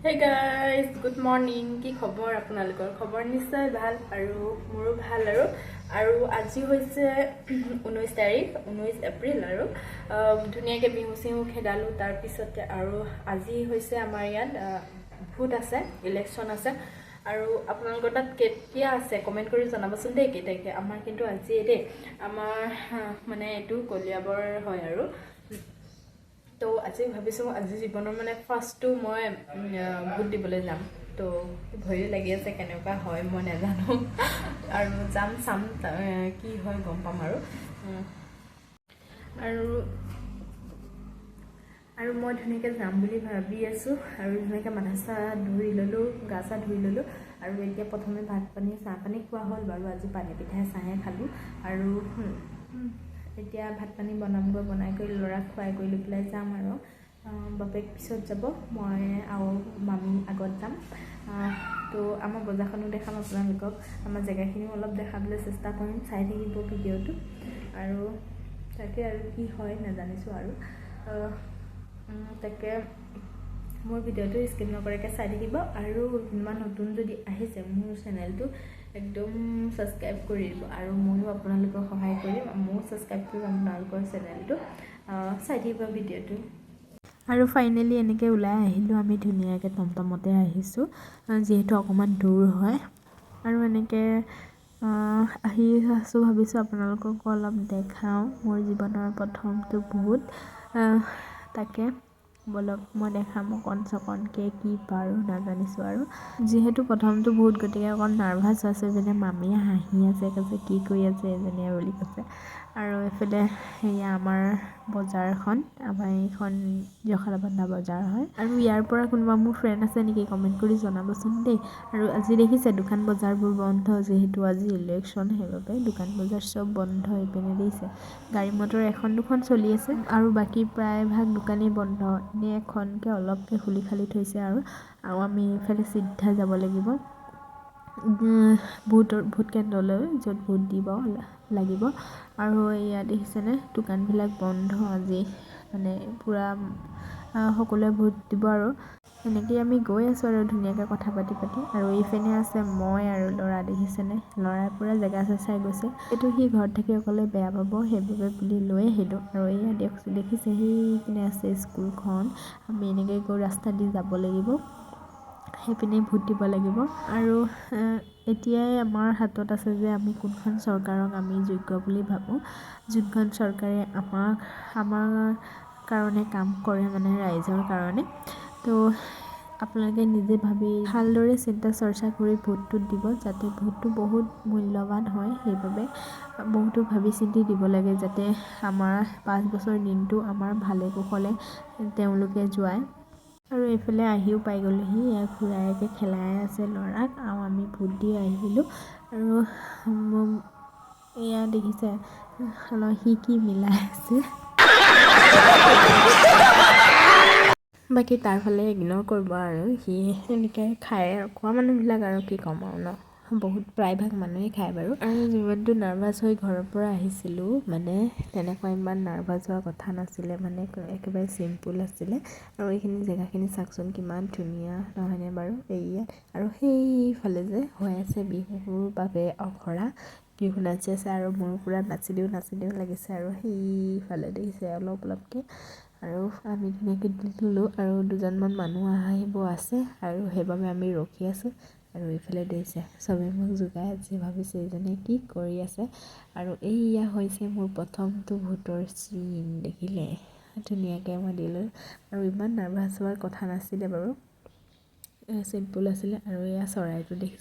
Hey guys, good morning. কি খবৰ আপোনালোকৰ? খবৰ নিশ্চয় ভাল আৰু মোৰো ভাল আৰু আজি হৈছে 19 তাৰিখ 19 এপ্ৰিল আৰু ধুনীয়াকৈ বিহু চিহু খেদালো তাৰ পিছতে আৰু আজি হৈছে আমাৰ ইয়াত ভোট আছে ইলেকশ্যন আছে আৰু আপোনালোকৰ তাত কেতিয়া আছে কমেন্ট কৰি জনাবচোন দেই কেতিয়াকৈ আমাৰ কিন্তু আজি দেই আমাৰ মানে এইটো কলিয়াবৰ হয় আৰু তো আজি ভাবিছোঁ আজি জীৱনৰ মানে ফাৰ্ষ্টটো মই ভোট দিবলৈ যাম তো ভয় লাগি আছে কেনেকুৱা হয় মই নাজানো আৰু যাম চাম কি হয় গম পাম আৰু মই ধুনীয়াকৈ যাম বুলি ভাবি আছোঁ আৰু ধুনীয়াকৈ মাথা চাহ ধুই ল'লোঁ গা চা ধুই ল'লোঁ আৰু এতিয়া প্ৰথমে ভাত পানী চাহ পানী খোৱা হ'ল বাৰু আজি পানী পিঠাই চাহে খালোঁ আৰু এতিয়া ভাত পানী বনামগৈ বনাই কৰি ল'ৰাক খুৱাই কৰি লৈ পেলাই যাম আৰু বাপেক পিছত যাব মই আৰু মামী আগত যাম তো আমাৰ বজাৰখনো দেখাম আপোনালোকক আমাৰ জেগাখিনিও অলপ দেখাবলৈ চেষ্টা কৰিম চাই থাকিব ভিডিঅ'টো আৰু তাকে আৰু কি হয় নাজানিছোঁ আৰু তাকে মোৰ ভিডিঅ'টো স্কিপ নকৰাকৈ চাই থাকিব আৰু ইমান নতুন যদি আহিছে মোৰ চেনেলটো একদম সাবস্ক্ৰাইব কৰি দিব আৰু ময়ো আপোনালোকক সহায় কৰিম ময়ো সাবস্ক্ৰাইব কৰিম আপোনালোকৰ চেনেলটো চাই থাকিব ভিডিঅ'টো আৰু ফাইনেলি এনেকৈ ওলাই আহিলোঁ আমি ধুনীয়াকৈ টমটমতে আহিছোঁ যিহেতু অকণমান দূৰ হয় আৰু এনেকৈ আহি আছোঁ ভাবিছোঁ আপোনালোকক অলপ দেখাওঁ মোৰ জীৱনৰ প্ৰথমটো ভোট তাকে বলক মই দেখাম অকণ চকণকৈ কি পাৰোঁ নাজানিছোঁ আৰু যিহেতু প্ৰথমটো ভোট গতিকে অকণ নাৰ্ভাছ আছে যেনে মামীয়ে হাঁহি আছে কৈছে কি কৰি আছে এজনীয়ে বুলি কৈছে আৰু এইফালে সেয়া আমাৰ বজাৰখন আমাৰ এইখন জখলাবন্ধা বজাৰ হয় আৰু ইয়াৰ পৰা কোনোবা মোৰ ফ্ৰেণ্ড আছে নেকি কমেণ্ট কৰি জনাবচোন দেই আৰু আজি দেখিছে দোকান বজাৰবোৰ বন্ধ যিহেতু আজি ইলেকশ্যন সেইবাবে দোকান বজাৰ চব বন্ধ এইপিনে দিছে গাড়ী মটৰ এখন দুখন চলি আছে আৰু বাকী প্ৰায়ভাগ দোকানেই বন্ধ এনেই এখনকৈ অলপকৈ খুলি খালি থৈছে আৰু আমি এইফালে চিধা যাব লাগিব ভোট কেন্দ্ৰলৈ য'ত ভোট দিব লাগিব আৰু ইয়াত দেখিছেনে দোকানবিলাক বন্ধ আজি মানে পূৰা সকলোৱে ভোট দিব আৰু এনেকৈ আমি গৈ আছোঁ আৰু ধুনীয়াকৈ কথা পাতি আৰু এইপিনে আছে মই আৰু ল'ৰা দেখিছেনে ল'ৰাই পূৰা জেগা চাই গৈছে এইটো সি ঘৰত থাকি অকলে বেয়া পাব সেইবাবে বুলি লৈ আহিলোঁ আৰু এয়া দেখিছে সেইপিনে আছে স্কুলখন আমি এনেকৈ গৈ ৰাস্তা দি যাব লাগিব সেইপিনে ভোট দিব লাগিব আৰু এতিয়াই আমাৰ হাতত আছে যে আমি কোনখন চৰকাৰক আমি যোগ্য বুলি ভাবোঁ যোনখন চৰকাৰে আমাৰ কাৰণে কাম কৰে মানে ৰাইজৰ কাৰণে তো আপোনালোকে নিজে ভাবি ভালদৰে চিন্তা চৰ্চা কৰি ভোটটো দিব যাতে ভোটটো বহুত মূল্যৱান হয় সেইবাবে বহুতো ভাবি চিন্তি দিব লাগে যাতে আমাৰ 5 বছৰ দিনটো আমাৰ ভালে কুশলে তেওঁলোকে যোৱায় আৰু এইফালে আহিও পাই গ'লোহি ইয়াক খুৰায়েকে খেলাই আছে ল'ৰাক আৰু আমি ভোট দি আহিলোঁ আৰু এয়া দেখিছে সি কি মিলাই আছে বাকী তাৰ ফালে ইগন'ৰ কৰিব আৰু সি এনেকৈ খায় আৰু খোৱা মানুহবিলাক আৰু কি ক'ম আৰু ন বহুত প্ৰায়ভাগ মানুহেই খায় বাৰু আৰু যিমানটো নাৰ্ভাছ হৈ ঘৰৰ পৰা আহিছিলোঁ মানে তেনেকুৱা ইমান নাৰ্ভাছ হোৱা কথা নাছিলে মানে একেবাৰে চিম্পুল আছিলে আৰু এইখিনি জেগাখিনি চাওকচোন কিমান ধুনীয়া নহয়নে বাৰু এয়া আৰু সেইফালে যে হৈ আছে বিহুৰ বাবে অখৰা বিহু নাচি আছে আৰু মোৰ পূৰা নাচি দিওঁ লাগিছে আৰু সেইফালে দেখিছে অলপকৈ আৰু আমি ধুনীয়াকৈ দি ল'লোঁ আৰু দুজনমান মানুহ আহিব আছে আৰু সেইবাবে আমি ৰখি আছোঁ আৰু এইফালে দেখিছে চবেই মোক জোকাই আছে ভাবিছে এইজনে কি কৰি আছে আৰু এইয়া হৈছে মোৰ প্ৰথমটো ভোটৰ চিন দেখিলে ধুনীয়াকৈ মই দিলোঁ আৰু ইমান নাৰ্ভাছ হোৱাৰ কথা নাছিলে বাৰু চিম্পুল আছিলে আৰু এয়া চৰাইটো দেখিছে